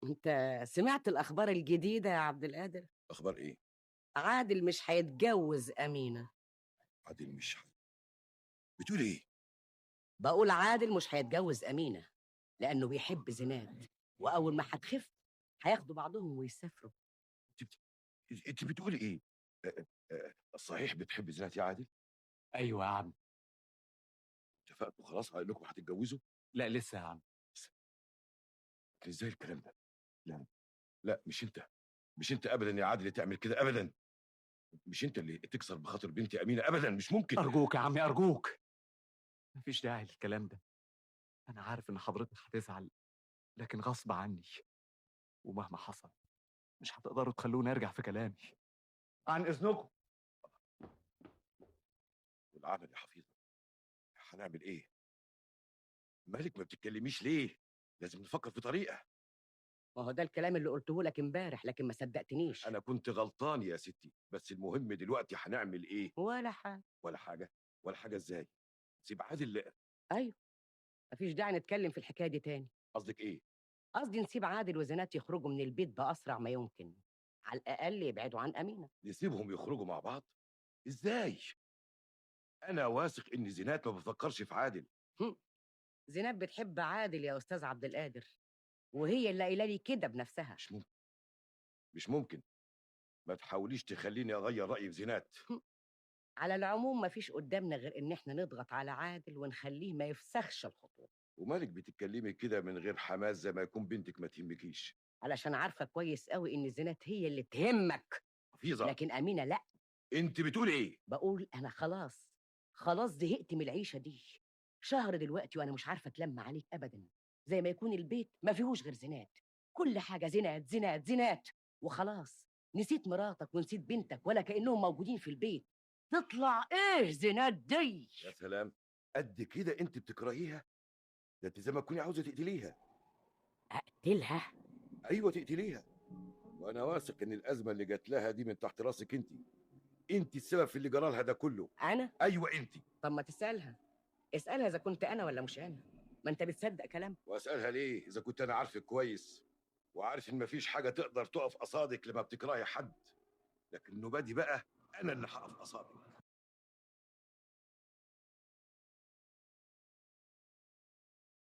انت سمعت الاخبار الجديده يا عبد القادر؟ اخبار ايه؟ عادل مش هيتجوز امينه. عادل مش بتقول ايه؟ بقول عادل مش هيتجوز امينه لانه بيحب زينات، واول ما هتخف هياخدوا بعضهم ويسافروا. انت انت بتقولي ايه؟ صحيح بتحب زينات يا عادل؟ ايوه يا عم. اتفقتوا خلاص على انكم هتتجوزوا؟ لا لسه يا عم. ازاي الكلام ده؟ لا لا، مش انت ابدا يا عادل تعمل كده ابدا. مش انت اللي تكسر بخاطر بنتي امينه ابدا، مش ممكن. ارجوك يا عمي ارجوك، مفيش داعي للكلام ده. انا عارف ان حضرتك هتزعل، لكن غصب عني، ومهما حصل مش هتقدروا تخلوني ارجع في كلامي. عن اذنكم. والعمل يا حفيظه، هنعمل ايه؟ مالك ما بتتكلميش ليه؟ لازم نفكر في طريقه. ما هو ده الكلام اللي قلته لك امبارح لكن ما صدقتنيش. انا كنت غلطان يا ستي، بس المهم دلوقتي هنعمل ايه؟ ولا حاجه. ولا حاجه؟ ولا حاجه ازاي؟ سيب عادل. ايوه، مفيش داعي نتكلم في الحكايه دي تاني. قصدك ايه؟ قصدي نسيب عادل وزينات يخرجوا من البيت باسرع ما يمكن، على الاقل يبعدوا عن امينه. نسيبهم يخرجوا مع بعض؟ ازاي؟ انا واثق ان زينات ما بتفكرش في عادل. هم، زينات بتحب عادل يا استاذ عبد القادر، وهي اللي قايله لي كده بنفسها. مش ممكن، مش ممكن. ما تحاوليش تخليني اغير رايي في زينات. على العموم مفيش قدامنا غير ان احنا نضغط على عادل ونخليه ما يفسخش الخطوه. ومالك بتتكلمي كده من غير حماس زي ما يكون بنتك ما تهمكيش؟ علشان عارفه كويس قوي ان زينات هي اللي تهمك، حفيظه، لكن امينه لا. انت بتقولي ايه؟ بقول انا خلاص زهقت من العيشه دي. شهر دلوقتي وانا مش عارفه اتلم عليك ابدا، زي ما يكون البيت ما فيهوش غير زينات. كل حاجه زينات زينات زينات، وخلاص نسيت مراتك ونسيت بنتك ولا كانهم موجودين في البيت. تطلع ايه زينات دي؟ يا سلام، قد كده انت بتكرهيها؟ ده انت زي ما تكوني عاوزه تقتليها. اقتلها؟ ايوه تقتليها. وانا واثق ان الازمه اللي جات لها دي من تحت راسك انت. انت السبب في اللي جرى لها ده كله. انا؟ ايوه انت. طب ما تسالها، اسالها اذا كنت انا ولا مش انا. ما انت بتصدق كلام. واسالها ليه اذا كنت انا عارفك كويس، وعارف ان مفيش حاجه تقدر تقف قصادك لما بتكرهي حد. لكن النوبه دي بقى انا اللي هقف قصادك.